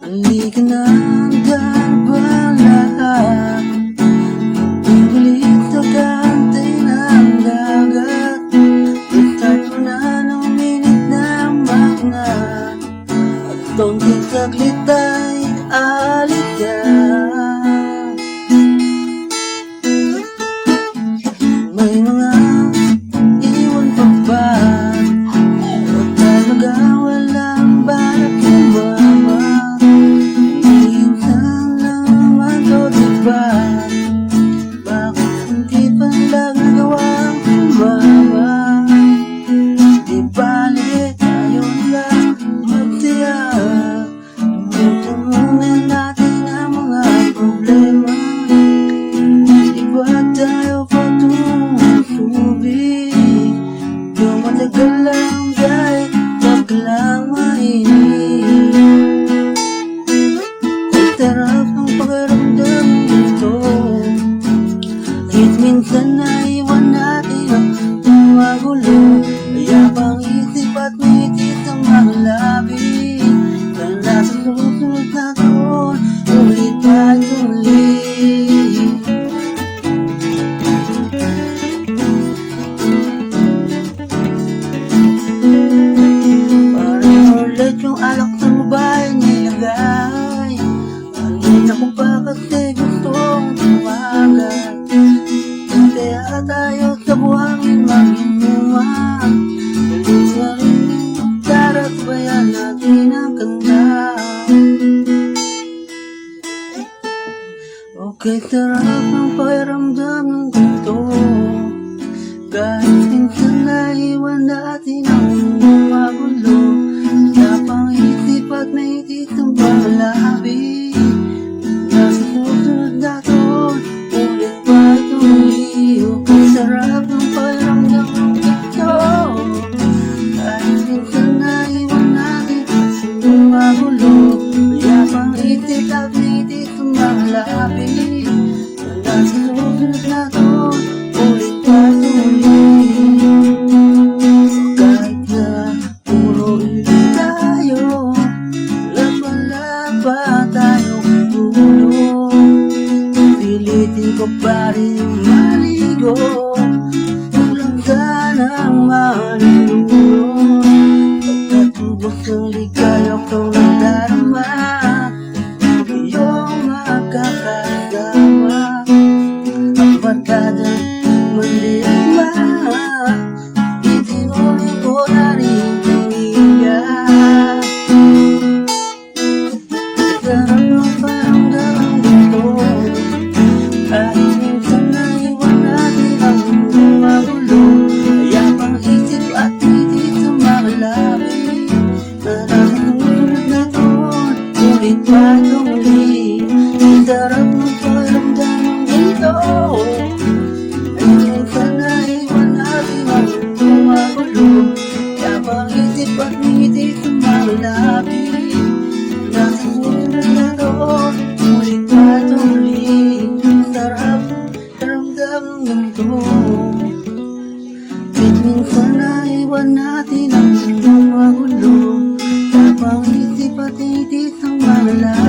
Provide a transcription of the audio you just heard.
Halika na, hanggang lahat. Ibulit sa kantay ng dagat. Start mo na ng minit na magnat. At konting saglit ay alika. May mga iwan pa ba? O talaga walang balak kumama? Minsan lang naman to, diba? Bakit hindi pa nagagawang kumama? Di bali tayo lang magsiya. Lumutan muna natin ang mga problema. Di ba tayo patungong tubig? Yung matagal lang dahil biglang mainit. Ang sarap ng pakiramdam nito. Kahit minsan naiwan natin ang magulo. Kaya pang isip at mitit ang mga labi. Kaya sa susunod na taon, ulit at ulit. Parang ulit yung alak sa mobile nilagay. Kanina ko pa kasi gustong tumagal. Kaya tayo sa buhangin mag-inuman. Galing nga rin darat bayan natin ang kanda. Okay, sarap ng pakiramdam ng ganito. Kahit minsan naiwan natin ang magulo. Wala pang isip at naitit ang panglabi. Nasa susunod na taon, ulit pa ituloy. Okay, sarap ng pakiramdam ng ganito. Kahit minsan naiwan natin ang magulo. Wala pang isip at naitit ang panglabi. Nasa susunod na taon, ulit pa ituloy. Kahit na puro ilit tayo, wala pa tayong tulo. Pilitin ko pa rin maligo. Kulang sanang malululo. Pagkatubos ng ligaya kong nadarama, iyong makakasama. Ang barkada mandirma, itinuloy ko na rin pamilya. Sarap ng paramdam ang gusto. Kahit minsan naiwan natin ang magulo. Kaya pang isip at titit sa mga labi. Narasunod na taon, ulit pa ulit. Sarap ng paramdam ang gusto. Kahit minsan naiwan natin ang magulo. Kaya pang isip at titit sa mga labi. Narasunod na taon, ulit pa ulit. Sarap paramdam ng ganito. Kahit minsan naiwan natin ang magulo. Kapang isip at itis ang malala.